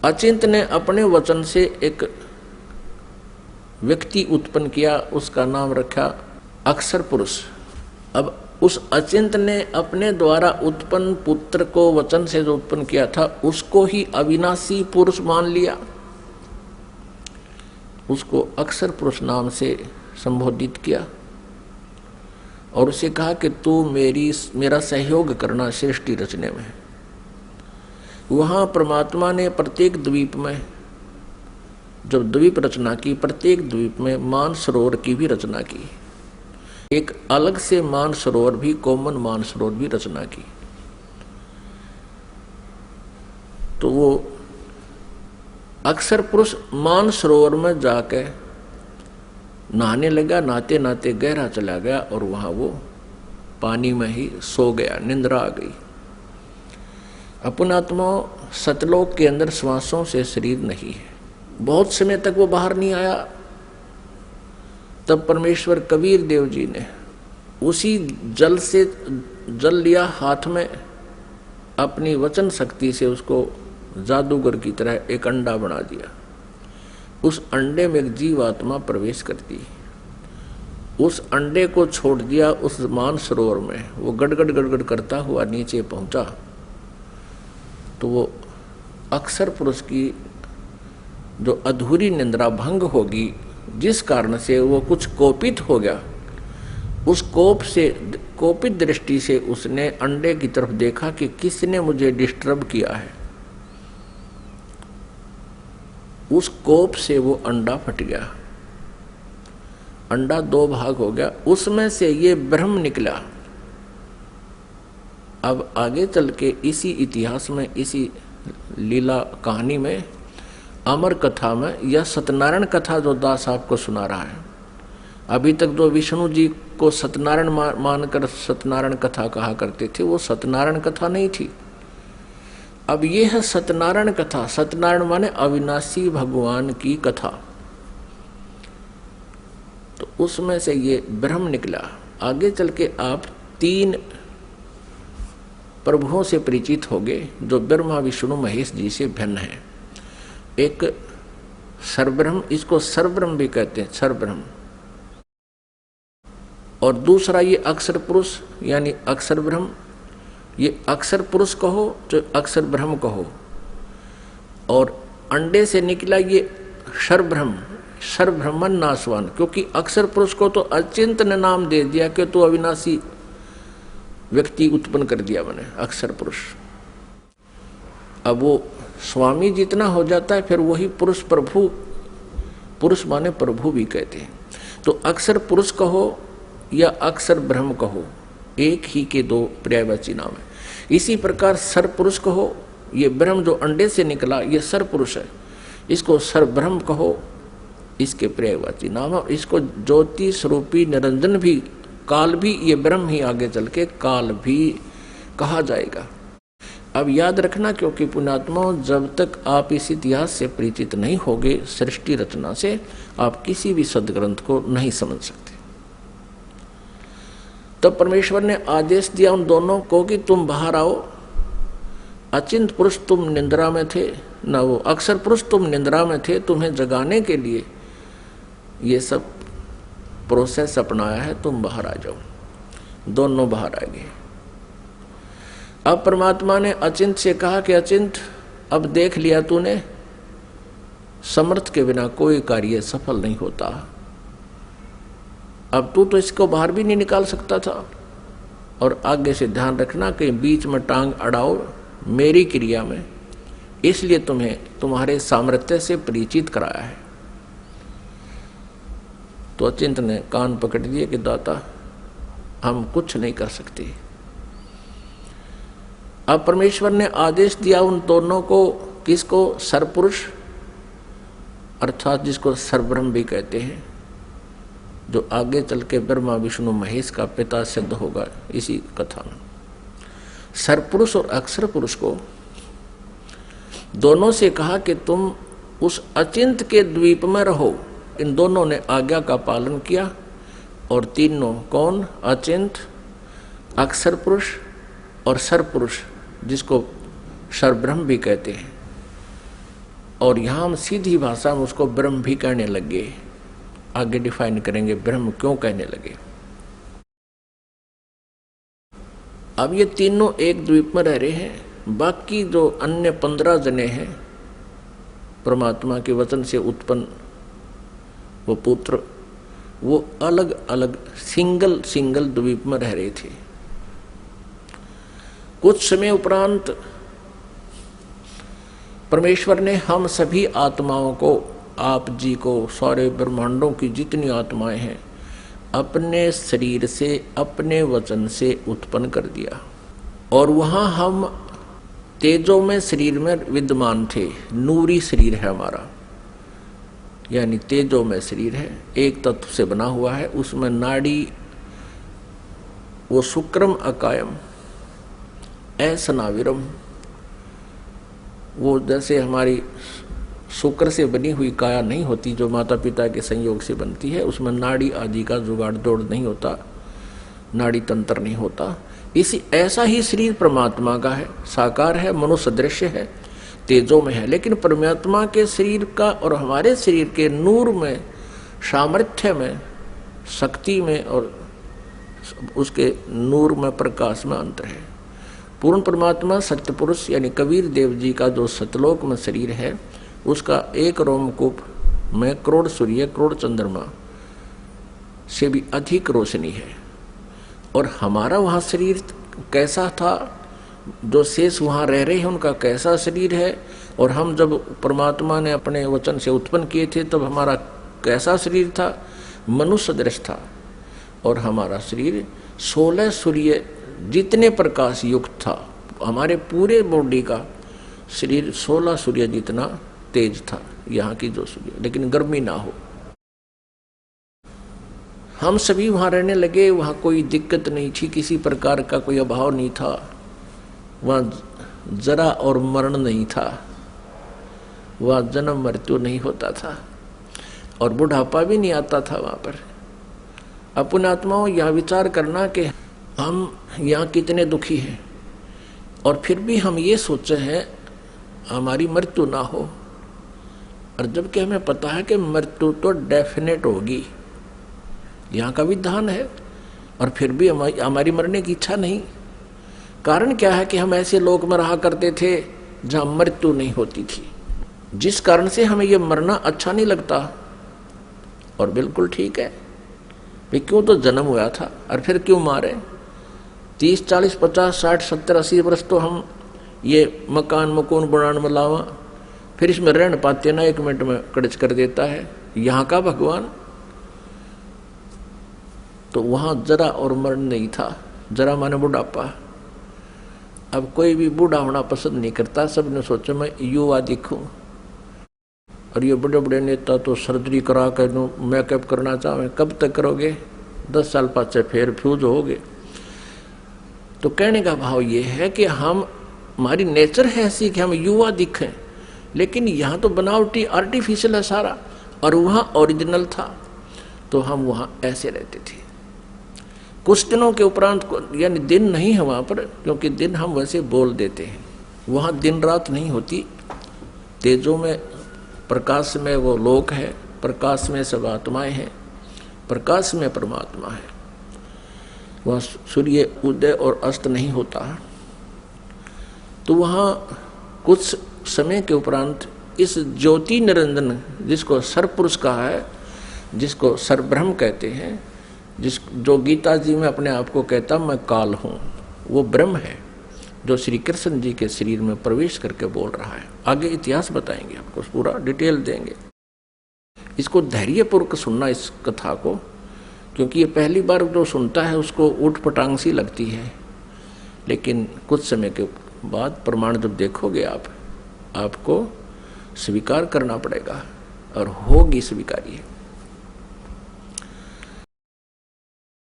अचिंत ने अपने वचन से एक व्यक्ति उत्पन्न किया, उसका नाम रखा अक्षर पुरुष। अब उस अचिंत ने अपने द्वारा उत्पन्न पुत्र को वचन से जो उत्पन्न किया था उसको ही अविनाशी पुरुष मान लिया, उसको अक्षर पुरुष नाम से संबोधित किया और उसे कहा कि तू मेरा सहयोग करना सृष्टि रचने में। वहां परमात्मा ने प्रत्येक द्वीप में जब द्वीप रचना की, प्रत्येक द्वीप में मानसरोवर की भी रचना की, एक अलग से मानसरोवर भी, कॉमन मानसरोवर भी रचना की। तो वो अक्षर पुरुष मानसरोवर में जाके नहाने लगा, नहाते नहाते गहरा चला गया और वहां वो पानी में ही सो गया, निंद्रा आ गई। अपनात्मा सतलोक के अंदर श्वासों से शरीर नहीं है, बहुत समय तक वो बाहर नहीं आया। तब परमेश्वर कबीर देव जी ने उसी जल से जल लिया हाथ में, अपनी वचन शक्ति से उसको जादूगर की तरह एक अंडा बना दिया। उस अंडे में एक जीवात्मा प्रवेश करती, उस अंडे को छोड़ दिया उस मानसरोवर में, वो गड़गड़ गड़गड़ करता हुआ नीचे पहुंचा। तो वो अक्षर पुरुष की जो अधूरी निंद्रा भंग होगी, जिस कारण से वो कुछ कोपित हो गया, उस कोप से, कोपित दृष्टि से उसने अंडे की तरफ देखा कि किसने मुझे डिस्टर्ब किया है। उस कोप से वो अंडा फट गया, अंडा दो भाग हो गया, उसमें से ये ब्रह्म निकला। अब आगे चल के इसी इतिहास में, इसी लीला कहानी में, अमर कथा में, यह सत्यनारायण कथा जो दास आपको सुना रहा है, अभी तक जो विष्णु जी को सत्यनारायण मानकर सत्यनारायण कथा कहा करते थे, वो सत्यनारायण कथा नहीं थी। अब ये है सत्यनारायण कथा। सत्यनारायण माने अविनाशी भगवान की कथा। तो उसमें से ये ब्रह्म निकला। आगे चल के आप 3 प्रभुओं से परिचित होंगे जो ब्रह्मा विष्णु महेश जी से भिन्न है। एक सर्वब्रह्म, इसको सर्वब्रह्म भी कहते हैं, सर्वब्रह्म। और दूसरा ये अक्षर पुरुष यानी अक्षर ब्रह्म। ये अक्षर पुरुष कहो तो अक्षर ब्रह्म कहो। और अंडे से निकला ये सर्वब्रह्म, सर्वब्रह्मन नाशवान, क्योंकि अक्षर पुरुष को तो अचिंत ने नाम दे दिया कि तो अविनाशी व्यक्ति उत्पन्न कर दिया मैंने, अक्षर पुरुष। अब वो स्वामी जितना हो जाता है फिर वही पुरुष प्रभु, पुरुष माने प्रभु भी कहते हैं। तो अक्षर पुरुष कहो या अक्षर ब्रह्म कहो, एक ही के 2 पर्यायवाची नाम है। इसी प्रकार सर पुरुष कहो, ये ब्रह्म जो अंडे से निकला ये सर पुरुष है, इसको सर ब्रह्म कहो, इसके पर्यायवाची नाम है। इसको ज्योति स्वरूपी निरंजन भी, काल भी, ये ब्रह्म ही आगे चल के काल भी कहा जाएगा। अब याद रखना, क्योंकि पुण्यात्मा जब तक आप इस इतिहास से परिचित नहीं होगे, सृष्टि रचना से, आप किसी भी सदग्रंथ को नहीं समझ सकते। तब तो परमेश्वर ने आदेश दिया उन दोनों को कि तुम बाहर आओ। अचिंत पुरुष तुम निंद्रा में थे, न वो अक्षर पुरुष तुम निंद्रा में थे, तुम्हें जगाने के लिए ये सब प्रोसेस अपनाया है, तुम बाहर आ जाओ। दोनों बाहर आ गए। अब परमात्मा ने अचिंत से कहा कि अचिंत, अब देख लिया तूने, समर्थ के बिना कोई कार्य सफल नहीं होता। अब तू तो इसको बाहर भी नहीं निकाल सकता था। और आगे से ध्यान रखना कि बीच में टांग अड़ाओ मेरी क्रिया में, इसलिए तुम्हें तुम्हारे सामर्थ्य से परिचित कराया है। तो अचिंत ने कान पकड़ दिए कि दाता हम कुछ नहीं कर सकते। अब परमेश्वर ने आदेश दिया उन दोनों को, किसको? सरपुरुष अर्थात जिसको सर्वब्रह्म भी कहते हैं, जो आगे चल के ब्रह्मा विष्णु महेश का पिता सिद्ध होगा इसी कथा में। सरपुरुष और अक्षर पुरुष को दोनों से कहा कि तुम उस अचिंत के द्वीप में रहो। इन दोनों ने आज्ञा का पालन किया और तीनों कौन? अचिंत, अक्षर पुरुष और सरपुरुष, जिसको सर्वब्रह्म भी कहते हैं, और यहाँ हम सीधी भाषा में उसको ब्रह्म भी कहने लगे। आगे डिफाइन करेंगे ब्रह्म क्यों कहने लगे। अब ये तीनों एक द्वीप में रह रहे हैं। बाकी जो अन्य 15 जने हैं परमात्मा के वचन से उत्पन्न वो पुत्र, वो अलग अलग सिंगल द्वीप में रह रहे थे। कुछ समय उपरांत परमेश्वर ने हम सभी आत्माओं को, आप जी को, सारे ब्रह्मांडों की जितनी आत्माएं हैं, अपने शरीर से, अपने वचन से उत्पन्न कर दिया। और वहां हम तेजो में शरीर में विद्यमान थे। नूरी शरीर है हमारा, यानी तेजो में शरीर है, एक तत्व से बना हुआ है। उसमें नाड़ी वो शुक्रम अकायम ऐसनाविरम, वो जैसे हमारी शुक्र से बनी हुई काया नहीं होती जो माता पिता के संयोग से बनती है, उसमें नाड़ी आदि का जुगाड़ दौड़ नहीं होता, नाड़ी तंत्र नहीं होता। इसी ऐसा ही शरीर परमात्मा का है, साकार है, मनुष्य दृश्य है, तेजो में है। लेकिन परमात्मा के शरीर का और हमारे शरीर के नूर में, सामर्थ्य में, शक्ति में और उसके नूर में, प्रकाश में अंतर है। पूर्ण परमात्मा सत्य पुरुष यानी कबीर देव जी का जो सतलोक में शरीर है, उसका एक रोमकूप में करोड़ सूर्य, करोड़ चंद्रमा से भी अधिक रोशनी है। और हमारा वहाँ शरीर कैसा था, जो शेष वहाँ रह रहे हैं उनका कैसा शरीर है, और हम जब परमात्मा ने अपने वचन से उत्पन्न किए थे तब हमारा कैसा शरीर था, मनुष्य दृश्य था। और हमारा शरीर 16 सूर्य जितने प्रकाश युक्त था, हमारे पूरे बॉडी का शरीर 16 सूर्य जितना तेज था यहाँ की जो सूर्य, लेकिन गर्मी ना हो। हम सभी वहाँ रहने लगे, वहाँ कोई दिक्कत नहीं थी, किसी प्रकार का कोई अभाव नहीं था, वहाँ जरा और मरण नहीं था, वहाँ जन्म मृत्यु नहीं होता था और बुढ़ापा भी नहीं आता था वहाँ पर। अपने आत्माओं यह विचार करना कि हम यहाँ कितने दुखी हैं और फिर भी हम ये सोचे हैं हमारी मृत्यु ना हो, और जबकि हमें पता है कि मृत्यु तो डेफिनेट होगी, यहाँ का विधान है, और फिर भी हमारी मरने की इच्छा नहीं। कारण क्या है कि हम ऐसे लोक में रहा करते थे जहाँ मृत्यु नहीं होती थी, जिस कारण से हमें ये मरना अच्छा नहीं लगता। और बिल्कुल ठीक है, वे क्यों तो जन्म हुआ था और फिर क्यों मारे। 30, 40, 50, 60, 70, 80 वर्ष तो हम ये मकान मकून बनाने में लावा, फिर इसमें रहने पाते ना, 1 मिनट में कड़च कर देता है यहाँ का भगवान। तो वहाँ जरा और मरण नहीं था, जरा माने बुढ़ापा। अब कोई भी बूढ़ा होना पसंद नहीं करता, सबने सोचा मैं युवा दिखूं। और ये बड़े बड़े नेता तो सर्जरी करा कर मेकअप करना चाहें, कब तक करोगे, 10 साल पाछे फिर फ्यूज होगे। तो कहने का भाव ये है कि हमारी नेचर है ऐसी कि हम युवा दिखें, लेकिन यहाँ तो बनावटी आर्टिफिशियल है सारा, और वहाँ ओरिजिनल था, तो हम वहाँ ऐसे रहते थे। कुछ दिनों के उपरांत, यानी दिन नहीं है वहाँ पर, क्योंकि दिन हम वैसे बोल देते हैं, वहाँ दिन रात नहीं होती। तेजों में, प्रकाश में वो लोक है, प्रकाश में सब आत्माएं हैं, प्रकाश में परमात्मा है। वहाँ सूर्य उदय और अस्त नहीं होता। तो वहाँ कुछ समय के उपरांत इस ज्योति निरंजन, जिसको सर्वपुरुष कहा है, जिसको सर्वब्रह्म कहते हैं, जो गीता जी में अपने आप को कहता मैं काल हूँ, वो ब्रह्म है जो श्री कृष्ण जी के शरीर में प्रवेश करके बोल रहा है। आगे इतिहास बताएंगे आपको, पूरा डिटेल देंगे। इसको धैर्यपूर्वक सुनना इस कथा को, क्योंकि ये पहली बार जो सुनता है उसको ऊट पटांग सी लगती है, लेकिन कुछ समय के बाद प्रमाण जब देखोगे आपको स्वीकार करना पड़ेगा, और होगी स्वीकार्य।